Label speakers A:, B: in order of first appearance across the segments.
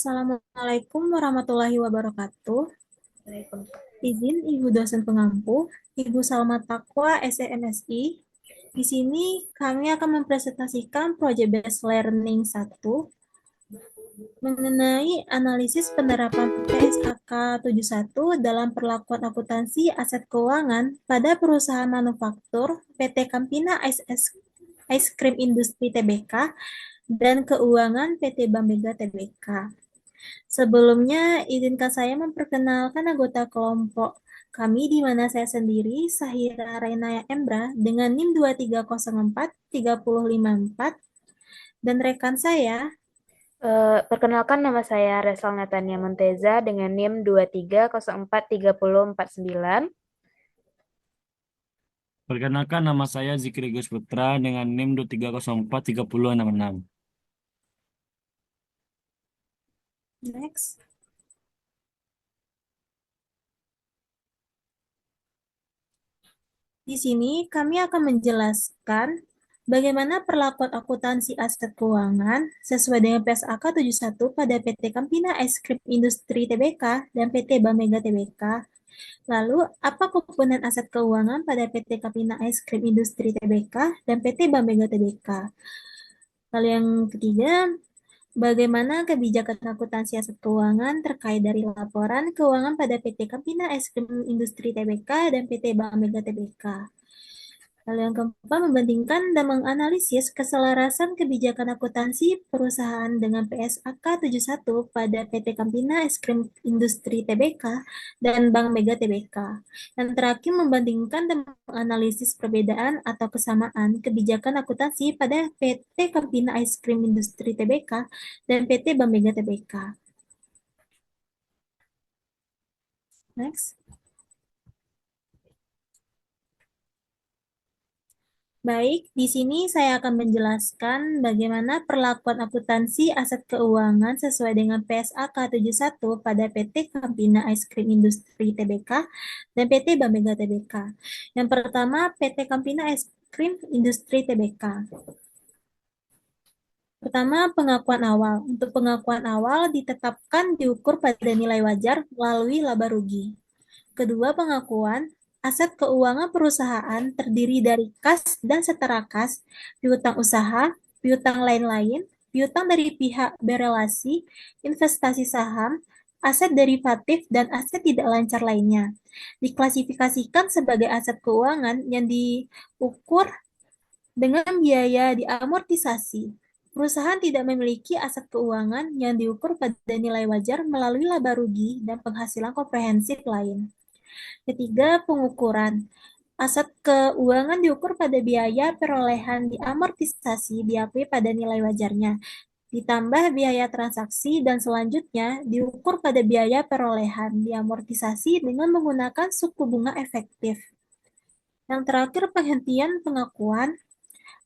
A: Assalamualaikum warahmatullahi wabarakatuh. Izin Ibu dosen pengampu, Ibu Salma Takwa, SEMSI. Di sini kami akan mempresentasikan Project Based Learning 1 mengenai analisis penerapan PSAK 71 dalam perlakuan akuntansi aset keuangan pada perusahaan manufaktur PT Campina Ice Cream Industry Tbk dan keuangan PT Bank Mega Tbk. Sebelumnya, izinkan saya memperkenalkan anggota kelompok kami di mana saya sendiri, Sahira Rainaya Embra, dengan NIM 2304-3054, dan rekan saya,
B: Perkenalkan nama saya Resal Natania Monteza dengan NIM 23043049.
C: Perkenalkan nama saya Zikri Gus Putra dengan NIM 23043066.
A: next. Di sini kami akan menjelaskan bagaimana perlakuan akuntansi aset keuangan sesuai dengan PSAK 71 pada PT Campina Ice Cream Industry Tbk dan PT Bank Mega Tbk. Lalu, apa komponen aset keuangan pada PT Campina Ice Cream Industry Tbk dan PT Bank Mega Tbk? Lalu yang ketiga, bagaimana kebijakan akuntansi aset keuangan terkait dari laporan keuangan pada PT Campina Ice Cream Industry Tbk dan PT Bank Mega Tbk? Lalu yang keempat, membandingkan dan menganalisis keselarasan kebijakan akuntansi perusahaan dengan PSAK 71 pada PT Campina Ice Cream Industry Tbk dan Bank Mega Tbk. Yang terakhir, membandingkan dan menganalisis perbedaan atau kesamaan kebijakan akuntansi pada PT Campina Ice Cream Industry Tbk dan PT Bank Mega Tbk. Next. Baik, di sini saya akan menjelaskan bagaimana perlakuan akuntansi aset keuangan sesuai dengan PSAK 71 pada PT Campina Ice Cream Industry Tbk dan PT Bank Mega Tbk. Yang pertama, PT Campina Ice Cream Industry Tbk. Pertama, pengakuan awal. Untuk pengakuan awal ditetapkan diukur pada nilai wajar melalui laba rugi. Kedua, pengakuan aset keuangan perusahaan terdiri dari kas dan setara kas, piutang usaha, piutang lain-lain, piutang dari pihak berelasi, investasi saham, aset derivatif, dan aset tidak lancar lainnya. Diklasifikasikan sebagai aset keuangan yang diukur dengan biaya diamortisasi. Perusahaan tidak memiliki aset keuangan yang diukur pada nilai wajar melalui laba rugi dan penghasilan komprehensif lain. Ketiga, pengukuran. Aset keuangan diukur pada biaya perolehan diamortisasi diakui pada nilai wajarnya, ditambah biaya transaksi, dan selanjutnya diukur pada biaya perolehan diamortisasi dengan menggunakan suku bunga efektif. Yang terakhir, penghentian pengakuan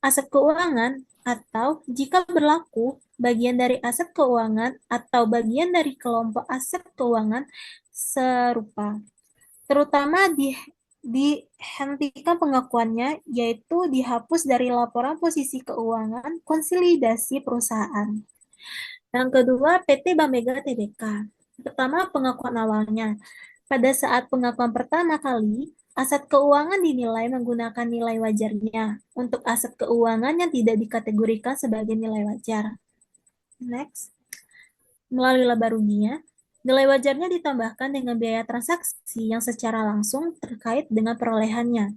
A: aset keuangan atau jika berlaku bagian dari aset keuangan atau bagian dari kelompok aset keuangan serupa. Terutama dihentikan pengakuannya, yaitu dihapus dari laporan posisi keuangan konsolidasi perusahaan. Yang kedua, PT Bank Mega Tbk. Pertama, pengakuan awalnya. Pada saat pengakuan pertama kali, aset keuangan dinilai menggunakan nilai wajarnya untuk aset keuangan yang tidak dikategorikan sebagai nilai wajar. Next. Melalui laba ruginya, nilai wajarnya ditambahkan dengan biaya transaksi yang secara langsung terkait dengan perolehannya.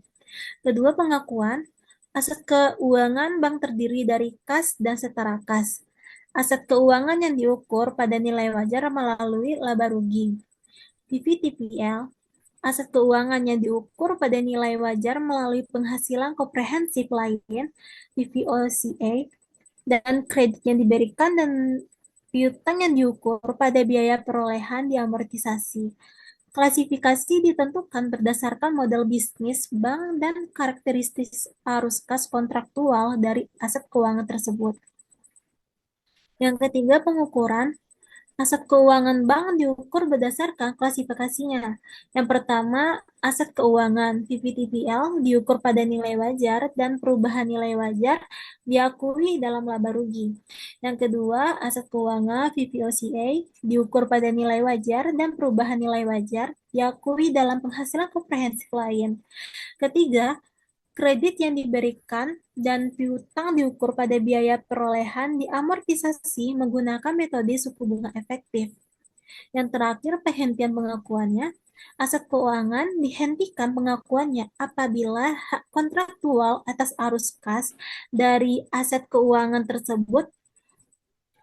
A: Kedua, pengakuan aset keuangan bank terdiri dari kas dan setara kas. Aset keuangan yang diukur pada nilai wajar melalui laba rugi. PV-TPL, aset keuangan yang diukur pada nilai wajar melalui penghasilan komprehensif lain, PVOCA, dan kredit yang diberikan dan piutang yang diukur pada biaya perolehan diamortisasi. Klasifikasi ditentukan berdasarkan model bisnis bank dan karakteristik arus kas kontraktual dari aset keuangan tersebut. Yang ketiga, pengukuran Aset keuangan bank diukur berdasarkan klasifikasinya. Yang pertama, aset keuangan (VVTPL) diukur pada nilai wajar dan perubahan nilai wajar diakui dalam laba rugi. Yang kedua, aset keuangan (VVOCA) diukur pada nilai wajar dan perubahan nilai wajar diakui dalam penghasilan komprehensif lain. Ketiga, kredit yang diberikan dan piutang diukur pada biaya perolehan diamortisasi menggunakan metode suku bunga efektif. Yang terakhir, penghentian pengakuannya. Aset keuangan dihentikan pengakuannya apabila hak kontraktual atas arus kas dari aset keuangan tersebut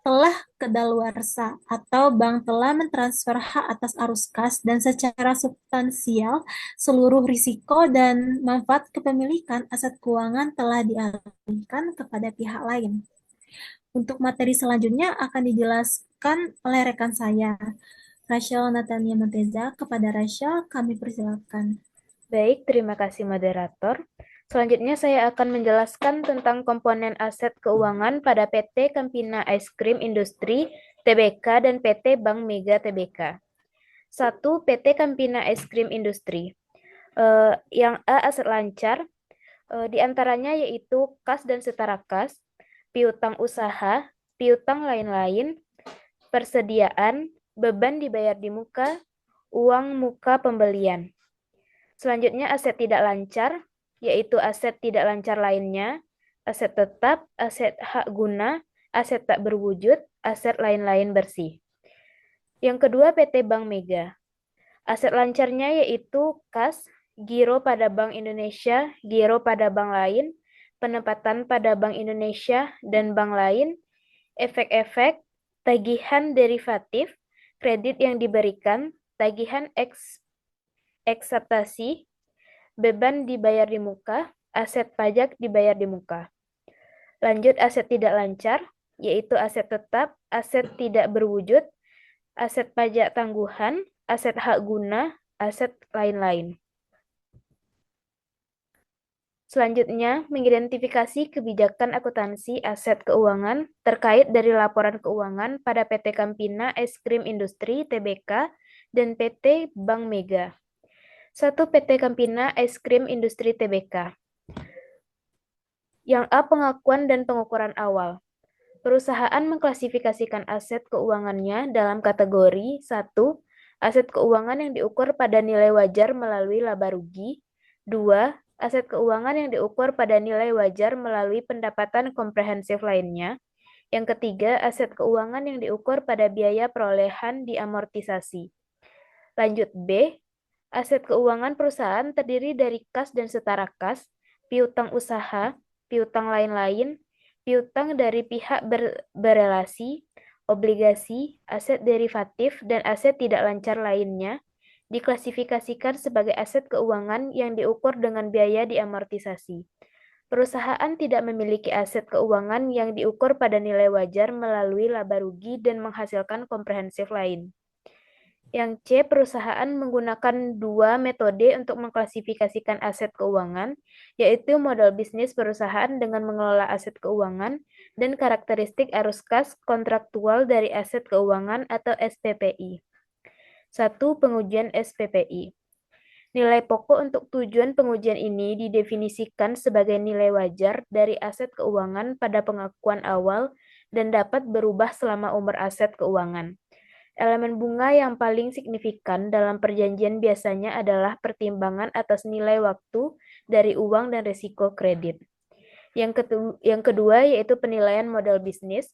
A: telah kedaluarsa atau bank telah mentransfer hak atas arus kas dan secara substansial seluruh risiko dan manfaat kepemilikan aset keuangan telah dialihkan kepada pihak lain. Untuk materi selanjutnya akan dijelaskan oleh rekan saya, Rachel Natania Monteza. Kepada Rachel, kami persilakan.
B: Baik, terima kasih moderator. Selanjutnya saya akan menjelaskan tentang komponen aset keuangan pada PT Campina Ice Cream Industry Tbk dan PT Bank Mega Tbk. 1. PT Campina Ice Cream Industry. Yang A, aset lancar, di antaranya yaitu kas dan setara kas, piutang usaha, piutang lain-lain, persediaan, beban dibayar di muka, uang muka pembelian. Selanjutnya aset tidak lancar, yaitu aset tidak lancar lainnya, aset tetap, aset hak guna, aset tak berwujud, aset lain-lain bersih. Yang kedua PT Bank Mega. Aset lancarnya yaitu kas, giro pada Bank Indonesia, giro pada bank lain, penempatan pada Bank Indonesia dan bank lain, efek-efek, tagihan derivatif, kredit yang diberikan, tagihan ekseptasi, beban dibayar di muka, aset pajak dibayar di muka. Lanjut aset tidak lancar, yaitu aset tetap, aset tidak berwujud, aset pajak tangguhan, aset hak guna, aset lain-lain. Selanjutnya, mengidentifikasi kebijakan akuntansi aset keuangan terkait dari laporan keuangan pada PT Campina Ice Cream Industry Tbk dan PT Bank Mega. 1. PT Campina Ice Cream Industry Tbk. Yang A, pengakuan dan pengukuran awal. Perusahaan mengklasifikasikan aset keuangannya dalam kategori 1. Aset keuangan yang diukur pada nilai wajar melalui laba rugi. 2. Aset keuangan yang diukur pada nilai wajar melalui pendapatan komprehensif lainnya. Yang ketiga, aset keuangan yang diukur pada biaya perolehan diamortisasi. Lanjut B. Aset keuangan perusahaan terdiri dari kas dan setara kas, piutang usaha, piutang lain-lain, piutang dari pihak berelasi, obligasi, aset derivatif, dan aset tidak lancar lainnya, diklasifikasikan sebagai aset keuangan yang diukur dengan biaya diamortisasi. Perusahaan tidak memiliki aset keuangan yang diukur pada nilai wajar melalui laba rugi dan menghasilkan komprehensif lain. Yang C, perusahaan menggunakan dua metode untuk mengklasifikasikan aset keuangan, yaitu modal bisnis perusahaan dengan mengelola aset keuangan dan karakteristik arus kas kontraktual dari aset keuangan atau SPPI. 1. Pengujian SPPI. Nilai pokok untuk tujuan pengujian ini didefinisikan sebagai nilai wajar dari aset keuangan pada pengakuan awal dan dapat berubah selama umur aset keuangan. Elemen bunga yang paling signifikan dalam perjanjian biasanya adalah pertimbangan atas nilai waktu dari uang dan risiko kredit. Yang kedua yaitu penilaian modal bisnis.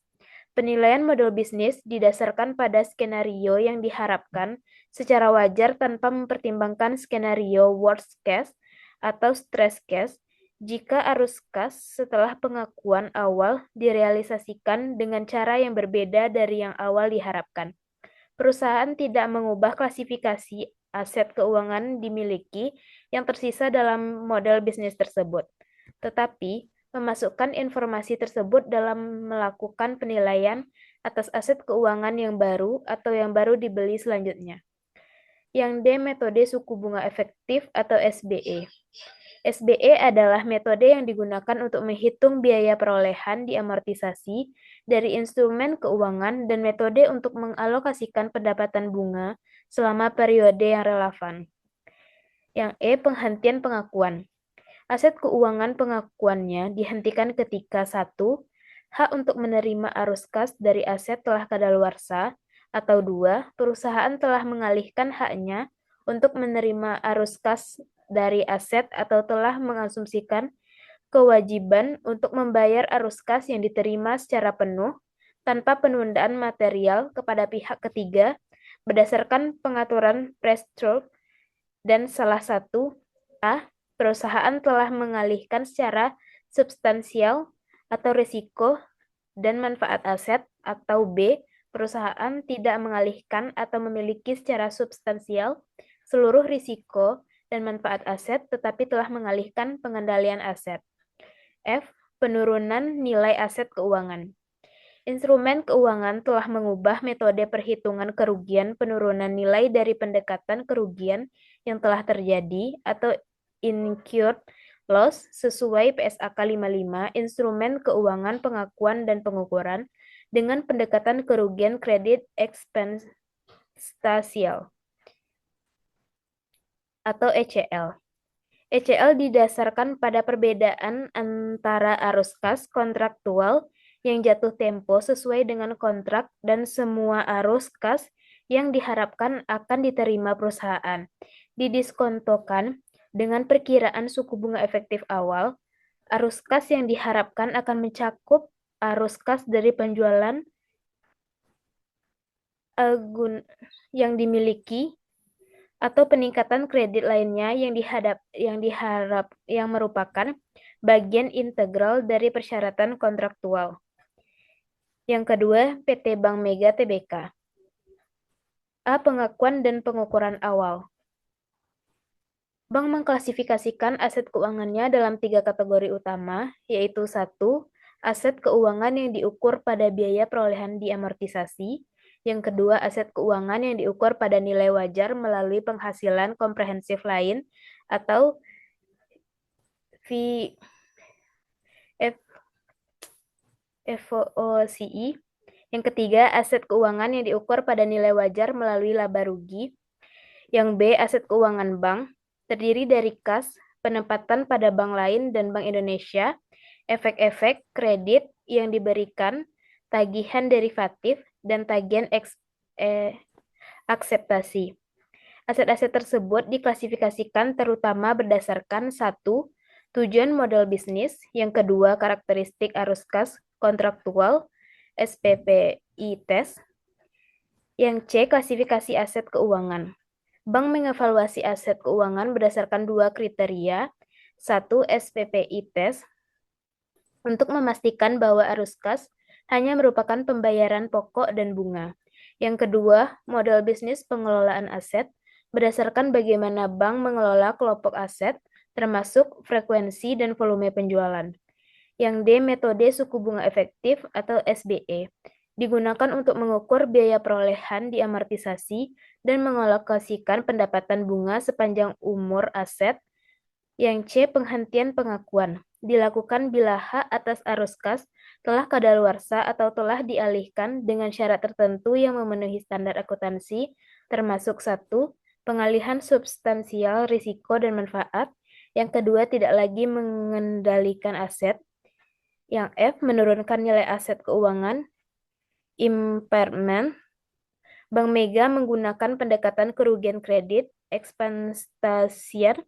B: Penilaian modal bisnis didasarkan pada skenario yang diharapkan secara wajar tanpa mempertimbangkan skenario worst case atau stress case jika arus kas setelah pengakuan awal direalisasikan dengan cara yang berbeda dari yang awal diharapkan. Perusahaan tidak mengubah klasifikasi aset keuangan dimiliki yang tersisa dalam model bisnis tersebut, tetapi memasukkan informasi tersebut dalam melakukan penilaian atas aset keuangan yang baru atau yang baru dibeli selanjutnya. Yang D, metode suku bunga efektif atau SBE. SBE adalah metode yang digunakan untuk menghitung biaya perolehan diamortisasi dari instrumen keuangan dan metode untuk mengalokasikan pendapatan bunga selama periode yang relevan. Yang E, penghentian pengakuan. Aset keuangan pengakuannya dihentikan ketika 1. Hak untuk menerima arus kas dari aset telah kadaluarsa, atau 2. Perusahaan telah mengalihkan haknya untuk menerima arus kas dari aset atau telah mengasumsikan kewajiban untuk membayar arus kas yang diterima secara penuh tanpa penundaan material kepada pihak ketiga berdasarkan pengaturan Prestroke dan salah satu A. Perusahaan telah mengalihkan secara substansial atau risiko dan manfaat aset, atau B. Perusahaan tidak mengalihkan atau memiliki secara substansial seluruh risiko dan manfaat aset tetapi telah mengalihkan pengendalian aset. F. Penurunan nilai aset keuangan. Instrumen keuangan telah mengubah metode perhitungan kerugian penurunan nilai dari pendekatan kerugian yang telah terjadi atau incurred loss sesuai PSAK 55 Instrumen Keuangan Pengakuan dan Pengukuran dengan pendekatan kerugian kredit ekstensial atau ECL. ECL didasarkan pada perbedaan antara arus kas kontraktual yang jatuh tempo sesuai dengan kontrak dan semua arus kas yang diharapkan akan diterima perusahaan. Didiskontokan dengan perkiraan suku bunga efektif awal, arus kas yang diharapkan akan mencakup arus kas dari penjualan yang dimiliki atau peningkatan kredit lainnya yang merupakan bagian integral dari persyaratan kontraktual. Yang kedua, PT Bank Mega Tbk. A. Pengakuan dan pengukuran awal. Bank mengklasifikasikan aset keuangannya dalam 3 kategori utama, yaitu 1. Aset keuangan yang diukur pada biaya perolehan diamortisasi. Yang kedua, aset keuangan yang diukur pada nilai wajar melalui penghasilan komprehensif lain atau FOCI. Yang ketiga, aset keuangan yang diukur pada nilai wajar melalui laba rugi. Yang B, aset keuangan bank, terdiri dari kas, penempatan pada bank lain dan Bank Indonesia, efek-efek kredit yang diberikan, tagihan derivatif, dan tagihan akseptasi. Aset-aset tersebut diklasifikasikan terutama berdasarkan 1. Tujuan model bisnis, yang kedua karakteristik arus kas kontraktual, SPPI tes, yang C klasifikasi aset keuangan. Bank mengevaluasi aset keuangan berdasarkan 2 kriteria. 1. SPPI tes, untuk memastikan bahwa arus kas hanya merupakan pembayaran pokok dan bunga. Yang kedua, model bisnis pengelolaan aset berdasarkan bagaimana bank mengelola kelompok aset, termasuk frekuensi dan volume penjualan. Yang D, metode suku bunga efektif atau SBE, digunakan untuk mengukur biaya perolehan diamortisasi dan mengalokasikan pendapatan bunga sepanjang umur aset. Yang C, penghentian pengakuan, dilakukan bila hak atas arus kas telah kadaluarsa atau telah dialihkan dengan syarat tertentu yang memenuhi standar akuntansi, termasuk 1. Pengalihan substansial risiko dan manfaat. Yang kedua, tidak lagi mengendalikan aset. Yang F, menurunkan nilai aset keuangan, impairment. Bank Mega menggunakan pendekatan kerugian kredit, ekstensial,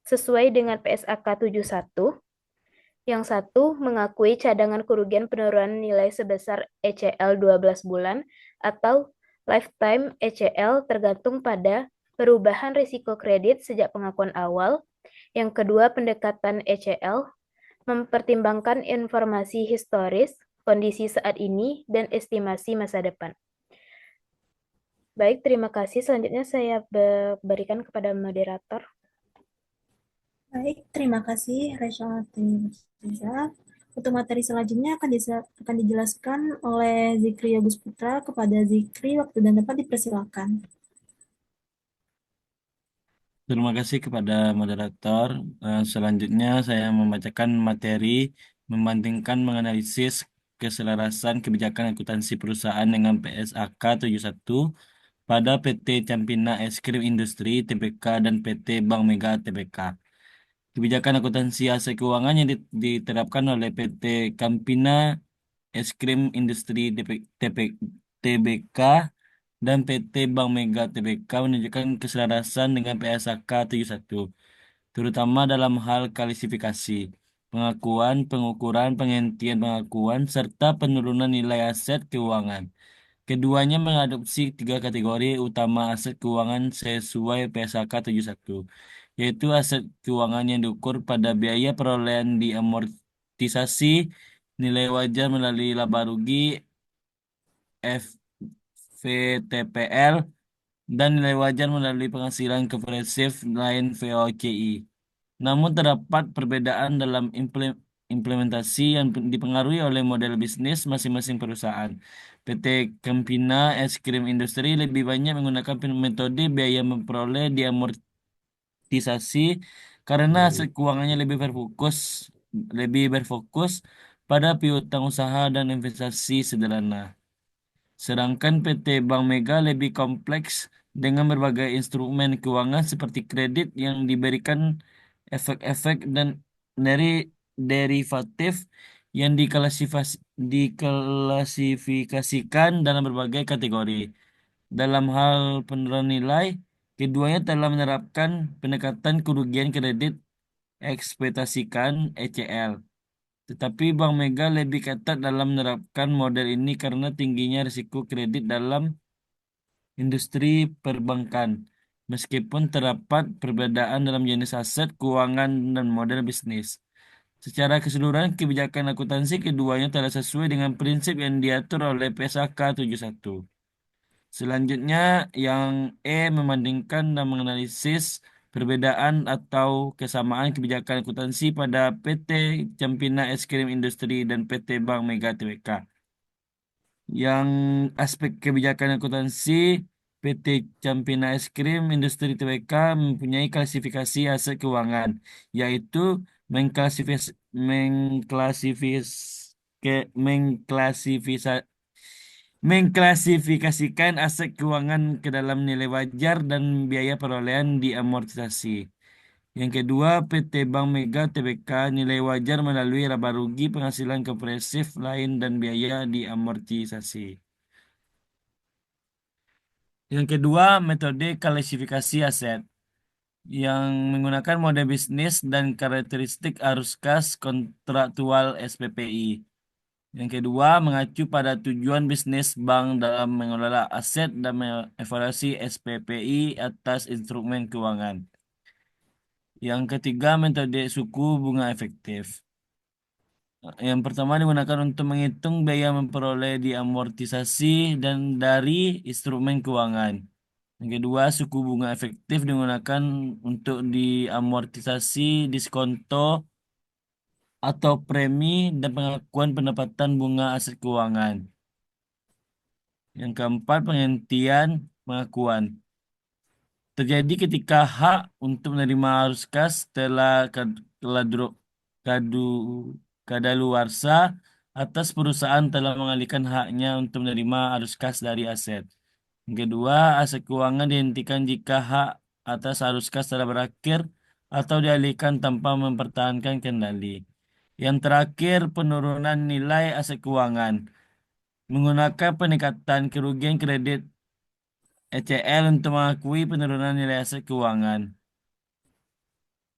B: sesuai dengan PSAK 71. Yang 1, mengakui cadangan kerugian penurunan nilai sebesar ECL 12 bulan atau lifetime ECL tergantung pada perubahan risiko kredit sejak pengakuan awal. Yang kedua, pendekatan ECL mempertimbangkan informasi historis, kondisi saat ini, dan estimasi masa depan. Baik, terima kasih. Selanjutnya saya berikan kepada moderator.
A: Baik, terima kasih Rachel Artemiza. Untuk materi selanjutnya akan dijelaskan oleh Zikri Yogus Putra. Kepada Zikri, waktu dan tempat dipersilakan.
C: Terima kasih kepada moderator. Selanjutnya saya membacakan materi membandingkan menganalisis keselarasan kebijakan akuntansi perusahaan dengan PSAK 71 pada PT Campina Es Krim Industri Tbk dan PT Bank Mega Tbk. Kebijakan akuntansi aset keuangan yang diterapkan oleh PT Campina Es Krim Industri Tbk dan PT Bank Mega Tbk menunjukkan keselarasan dengan PSAK 71, terutama dalam hal klasifikasi, pengakuan, pengukuran, penghentian pengakuan, serta penurunan nilai aset keuangan. Keduanya mengadopsi tiga kategori utama aset keuangan sesuai PSAK 71, yaitu aset keuangan yang diukur pada biaya perolehan diamortisasi, nilai wajar melalui laba rugi FVTPL, dan nilai wajar melalui penghasilan kompresif lain VOCI. Namun terdapat perbedaan dalam implementasi yang dipengaruhi oleh model bisnis masing-masing perusahaan. PT Campina Es Krim Industri lebih banyak menggunakan metode biaya memperoleh diamortisasi karena aset keuangannya lebih berfokus pada piutang usaha dan investasi sederhana. Sedangkan PT Bank Mega lebih kompleks dengan berbagai instrumen keuangan seperti kredit yang diberikan efek-efek dan dari derivatif yang diklasifikasikan dalam berbagai kategori. Dalam hal penurunan nilai, keduanya telah menerapkan pendekatan kerugian kredit ekspektasikan ECL. Tetapi Bank Mega lebih ketat dalam menerapkan model ini karena tingginya risiko kredit dalam industri perbankan. Meskipun terdapat perbedaan dalam jenis aset, keuangan, dan model bisnis. Secara keseluruhan, kebijakan akuntansi keduanya telah sesuai dengan prinsip yang diatur oleh PSAK 71. Selanjutnya, yang membandingkan dan menganalisis perbedaan atau kesamaan kebijakan akuntansi pada PT Campina Es Krim Industri dan PT Bank Mega Tbk. Yang aspek kebijakan akuntansi, PT Campina Es Krim Industri Tbk mempunyai klasifikasi aset keuangan, yaitu mengklasifikasi, mengklasifikasi, mengklasifikasikan aset keuangan ke dalam nilai wajar dan biaya perolehan diamortisasi. Yang kedua, PT Bank Mega Tbk nilai wajar melalui laba rugi, penghasilan kompresif lain, dan biaya diamortisasi. Yang kedua, metode klasifikasi aset yang menggunakan mode bisnis dan karakteristik arus kas kontraktual SPPI. Yang kedua, mengacu pada tujuan bisnis bank dalam mengelola aset dan mengevaluasi SPPI atas instrumen keuangan. Yang ketiga, metode suku bunga efektif. Yang pertama digunakan untuk menghitung biaya memperoleh diamortisasi dan dari instrumen keuangan. Yang kedua, suku bunga efektif digunakan untuk diamortisasi diskonto atau premi dan pengakuan pendapatan bunga aset keuangan. Yang keempat, penghentian pengakuan. Terjadi ketika hak untuk menerima arus kas telah kadu, kadaluarsa atas perusahaan telah mengalihkan haknya untuk menerima arus kas dari aset. Yang kedua, aset keuangan dihentikan jika hak atas arus kas telah berakhir atau dialihkan tanpa mempertahankan kendali. Yang terakhir, penurunan nilai aset keuangan menggunakan pendekatan kerugian kredit ECL untuk mengakui penurunan nilai aset keuangan.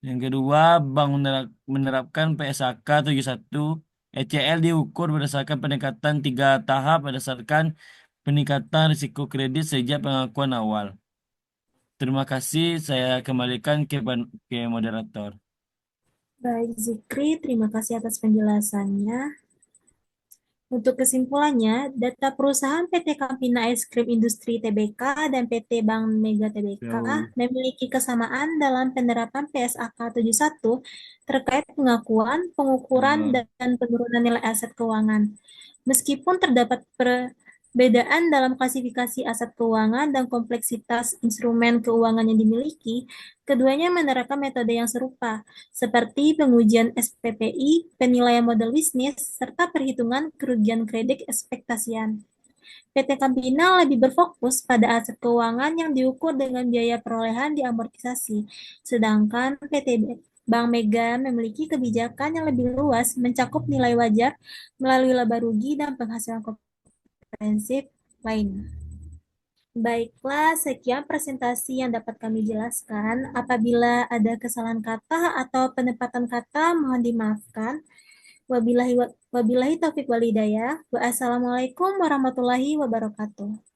C: Yang kedua, bank menerapkan PSAK 71. ECL diukur berdasarkan pendekatan 3 tahap berdasarkan peningkatan risiko kredit sejak pengakuan awal. Terima kasih, saya kembalikan ke moderator.
A: Baik, Zikri, terima kasih atas penjelasannya. Untuk kesimpulannya, data perusahaan PT Campina Es Krim Industri Tbk dan PT Bank Mega Tbk
C: Jauh.
A: memiliki kesamaan dalam penerapan PSAK 71 terkait pengakuan, pengukuran,
C: Allah.
A: dan penurunan nilai aset keuangan. Meskipun terdapat Perbedaan dalam klasifikasi aset keuangan dan kompleksitas instrumen keuangan yang dimiliki, keduanya menerapkan metode yang serupa, seperti pengujian SPPI, penilaian model bisnis, serta perhitungan kerugian kredit ekspektasian. PT Campina lebih berfokus pada aset keuangan yang diukur dengan biaya perolehan diamortisasi, sedangkan PT Bank Mega memiliki kebijakan yang lebih luas mencakup nilai wajar melalui laba rugi dan penghasilan komprehensif lainnya. Baiklah, sekian presentasi yang dapat kami jelaskan. Apabila ada kesalahan kata atau penempatan kata, mohon dimaafkan. Wabillahi taufiq walhidayah. Wassalamualaikum warahmatullahi wabarakatuh.